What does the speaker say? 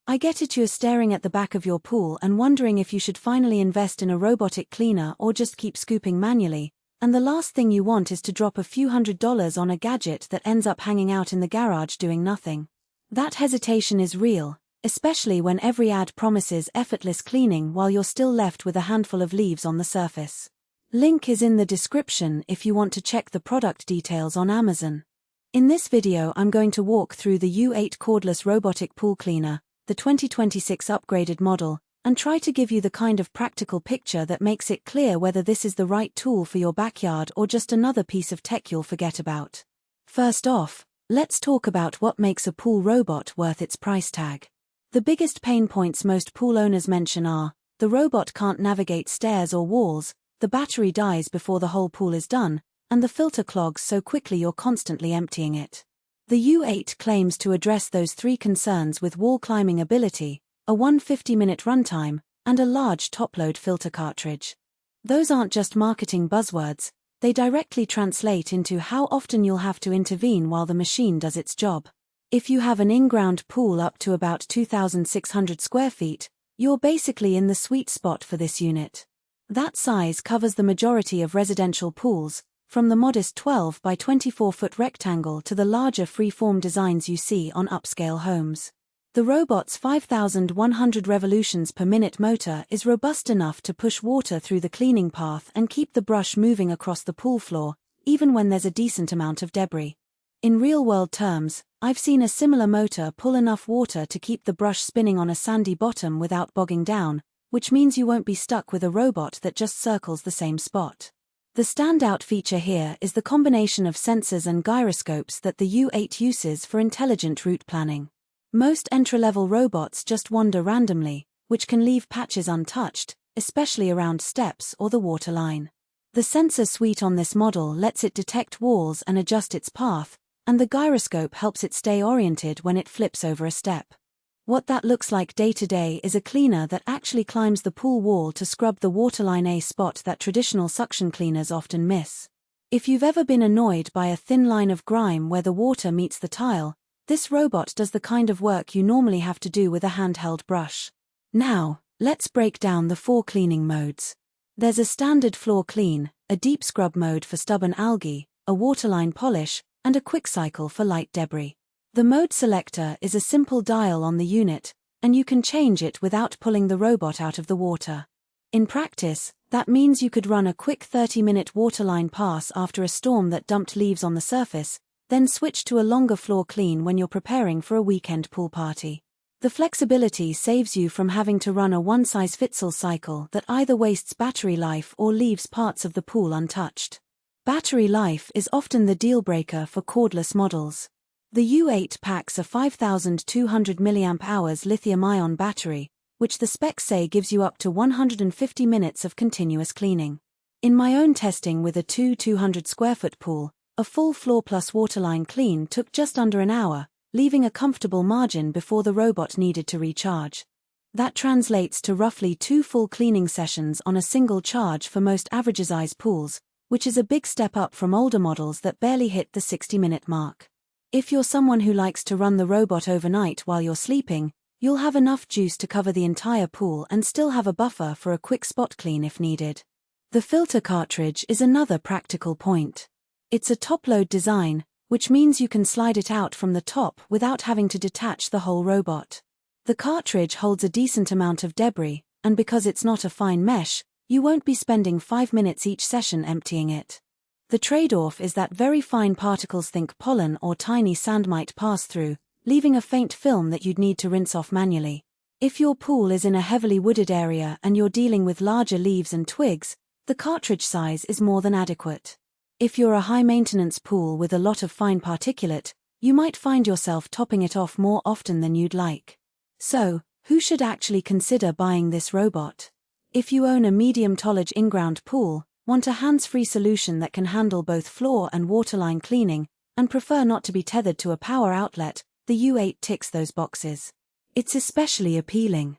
I get it, you're staring at the back of your pool and wondering if you should finally invest in a robotic cleaner or just keep scooping manually, and the last thing you want is to drop a few $100s on a gadget that ends up hanging out in the garage doing nothing. That hesitation is real, especially when every ad promises effortless cleaning while you're still left with a handful of leaves on the surface. Link is in the description if you want to check the product details on Amazon. In this video I'm going to walk through the U8 Cordless Robotic Pool Cleaner, the 2026 upgraded model, and try to give you the kind of practical picture that makes it clear whether this is the right tool for your backyard or just another piece of tech you'll forget about. First off, let's talk about what makes a pool robot worth its price tag. The biggest pain points most pool owners mention are, the robot can't navigate stairs or walls, the battery dies before the whole pool is done, and the filter clogs so quickly you're constantly emptying it. The U8 claims to address those three concerns with wall climbing ability, a 150-minute runtime, and a large top-load filter cartridge. Those aren't just marketing buzzwords, they directly translate into how often you'll have to intervene while the machine does its job. If you have an Inground pool up to about 2,600 square feet, you're basically in the sweet spot for this unit. That size covers the majority of residential pools, from the modest 12 by 24-foot rectangle to the larger free-form designs you see on upscale homes. The robot's 5,100 revolutions per minute motor is robust enough to push water through the cleaning path and keep the brush moving across the pool floor, even when there's a decent amount of debris. In real-world terms, I've seen a similar motor pull enough water to keep the brush spinning on a sandy bottom without bogging down, which means you won't be stuck with a robot that just circles the same spot. The standout feature here is the combination of sensors and gyroscopes that the U8 uses for intelligent route planning. Most entry-level robots just wander randomly, which can leave patches untouched, especially around steps or the waterline. The sensor suite on this model lets it detect walls and adjust its path, and the gyroscope helps it stay oriented when it flips over a step. What that looks like day to day is a cleaner that actually climbs the pool wall to scrub the waterline, a spot that traditional suction cleaners often miss. If you've ever been annoyed by a thin line of grime where the water meets the tile, this robot does the kind of work you normally have to do with a handheld brush. Now, let's break down the 4 cleaning modes. There's a standard floor clean, a deep scrub mode for stubborn algae, a waterline polish, and a quick cycle for light debris. The mode selector is a simple dial on the unit, and you can change it without pulling the robot out of the water. In practice, that means you could run a quick 30-minute waterline pass after a storm that dumped leaves on the surface, then switch to a longer floor clean when you're preparing for a weekend pool party. The flexibility saves you from having to run a one-size-fits-all cycle that either wastes battery life or leaves parts of the pool untouched. Battery life is often the deal-breaker for cordless models. The U8 packs a 5,200 mAh lithium-ion battery, which the specs say gives you up to 150 minutes of continuous cleaning. In my own testing with a 200 square foot pool, a full floor plus waterline clean took just under an hour, leaving a comfortable margin before the robot needed to recharge. That translates to roughly 2 full cleaning sessions on a single charge for most average-size pools, which is a big step up from older models that barely hit the 60-minute mark. If you're someone who likes to run the robot overnight while you're sleeping, you'll have enough juice to cover the entire pool and still have a buffer for a quick spot clean if needed. The filter cartridge is another practical point. It's a top-load design, which means you can slide it out from the top without having to detach the whole robot. The cartridge holds a decent amount of debris, and because it's not a fine mesh, you won't be spending 5 minutes each session emptying it. The trade-off is that very fine particles, think pollen or tiny sand, might pass through, leaving a faint film that you'd need to rinse off manually. If your pool is in a heavily wooded area and you're dealing with larger leaves and twigs, the cartridge size is more than adequate. If you're a high-maintenance pool with a lot of fine particulate, you might find yourself topping it off more often than you'd like. So, who should actually consider buying this robot? If you own a medium-tonnage Inground pool, want a hands-free solution that can handle both floor and waterline cleaning, and prefer not to be tethered to a power outlet, the U8 ticks those boxes. It's especially appealing.